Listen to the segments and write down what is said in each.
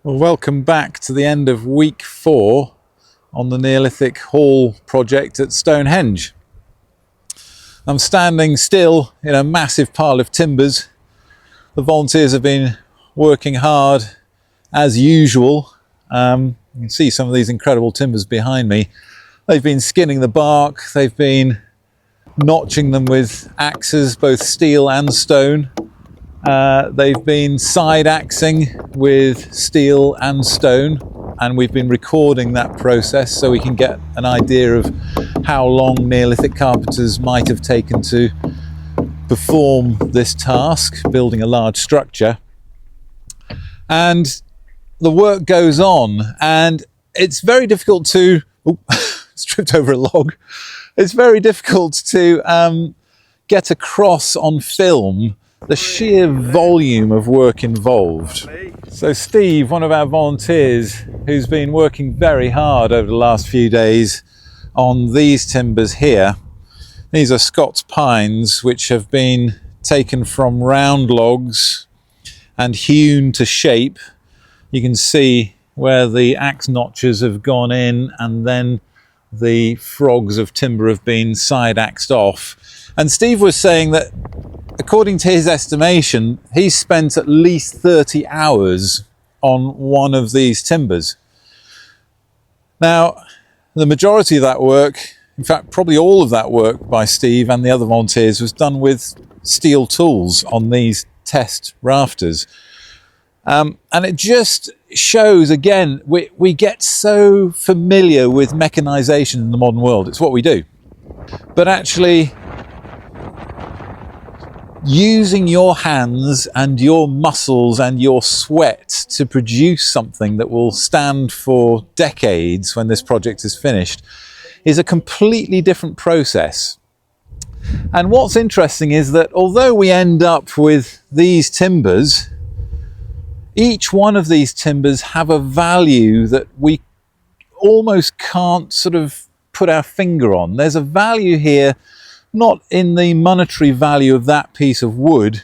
Well, welcome back to the end of week 4 on the Neolithic Hall project at Stonehenge. I'm standing still in a massive pile of timbers. The volunteers have been working hard as usual. You can see some of these incredible timbers behind me. They've been skinning the bark, they've been notching them with axes, both steel and stone. They've been side axing with steel and stone, and we've been recording that process so we can get an idea of how long Neolithic carpenters might have taken to perform this task, building a large structure. And the work goes on, and it's very difficult to tripped over a log. It's very difficult to get across on film the sheer volume of work involved. So Steve, one of our volunteers, who's been working very hard over the last few days on these timbers here. These are Scots pines, which have been taken from round logs and hewn to shape. You can see where the axe notches have gone in, and then the frogs of timber have been side axed off. And Steve was saying that according to his estimation, he's spent at least 30 hours on one of these timbers. Now, the majority of that work, in fact, probably all of that work by Steve and the other volunteers, was done with steel tools on these test rafters. And it just shows, again, we get so familiar with mechanisation in the modern world. It's what we do. But actually, using your hands and your muscles and your sweat to produce something that will stand for decades when this project is finished is a completely different process. And what's interesting is that although we end up with these timbers, each one of these timbers have a value that we almost can't sort of put our finger on. There's a value here, not in the monetary value of that piece of wood,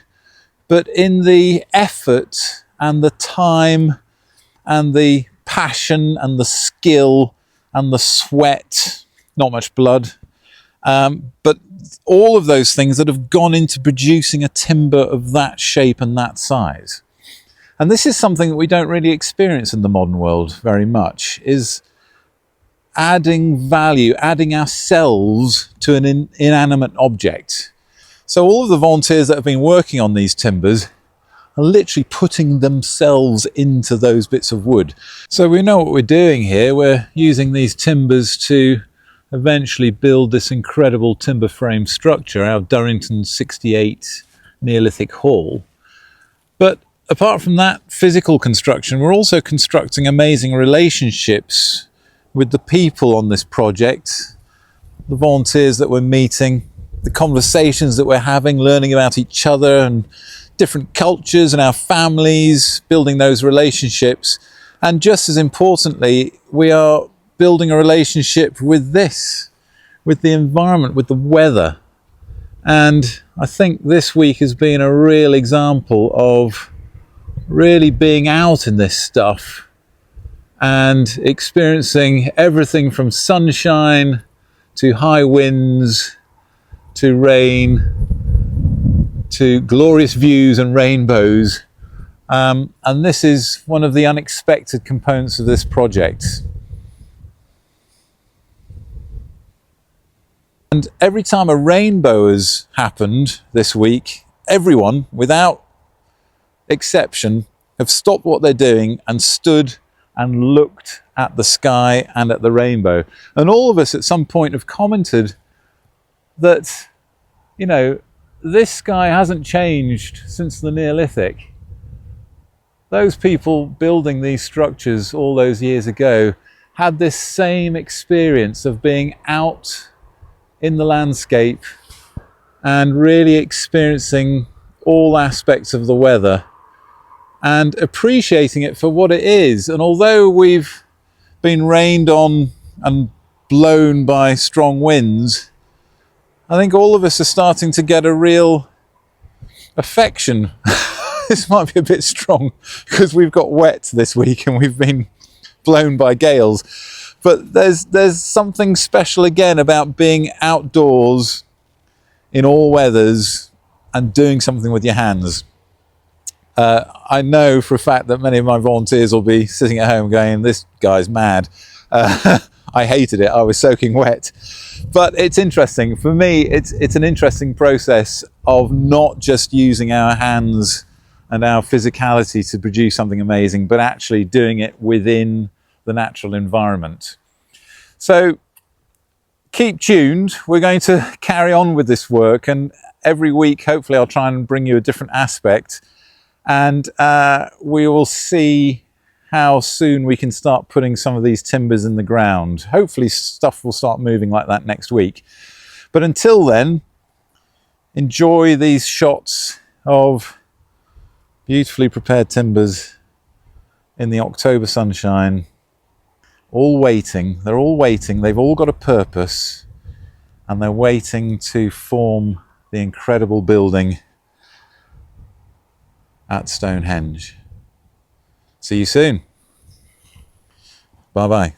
but in the effort and the time and the passion and the skill and the sweat, not much blood, but all of those things that have gone into producing a timber of that shape and that size. And this is something that we don't really experience in the modern world very much, is adding value, adding ourselves to an inanimate object. So all of the volunteers that have been working on these timbers are literally putting themselves into those bits of wood. So we know what we're doing here. We're using these timbers to eventually build this incredible timber frame structure, our Durrington 68 Neolithic Hall. But apart from that physical construction, we're also constructing amazing relationships with the people on this project, the volunteers that we're meeting, the conversations that we're having, learning about each other and different cultures and our families, building those relationships. And just as importantly, we are building a relationship with this, with the environment, with the weather. And I think this week has been a real example of really being out in this stuff and experiencing everything from sunshine to high winds to rain to glorious views and rainbows. And this is one of the unexpected components of this project. And every time a rainbow has happened this week, everyone, without exception, have stopped what they're doing and stood and looked at the sky and at the rainbow. And all of us at some point have commented that, you know, this sky hasn't changed since the Neolithic. Those people building these structures all those years ago had this same experience of being out in the landscape and really experiencing all aspects of the weather and appreciating it for what it is. And although we've been rained on and blown by strong winds, I think all of us are starting to get a real affection this might be a bit strong because we've got wet this week and we've been blown by gales. But there's something special again about being outdoors in all weathers and doing something with your hands. I know for a fact that many of my volunteers will be sitting at home going, this guy's mad. I hated it. I was soaking wet. But it's interesting. For me, it's an interesting process of not just using our hands and our physicality to produce something amazing, but actually doing it within the natural environment. So keep tuned. We're going to carry on with this work, and every week, hopefully, I'll try and bring you a different aspect, and we will see how soon we can start putting some of these timbers in the ground. Hopefully stuff will start moving like that next week. But until then, enjoy these shots of beautifully prepared timbers in the October sunshine, all waiting. They're all waiting. They've all got a purpose, and they're waiting to form the incredible building at Stonehenge. See you soon. Bye-bye.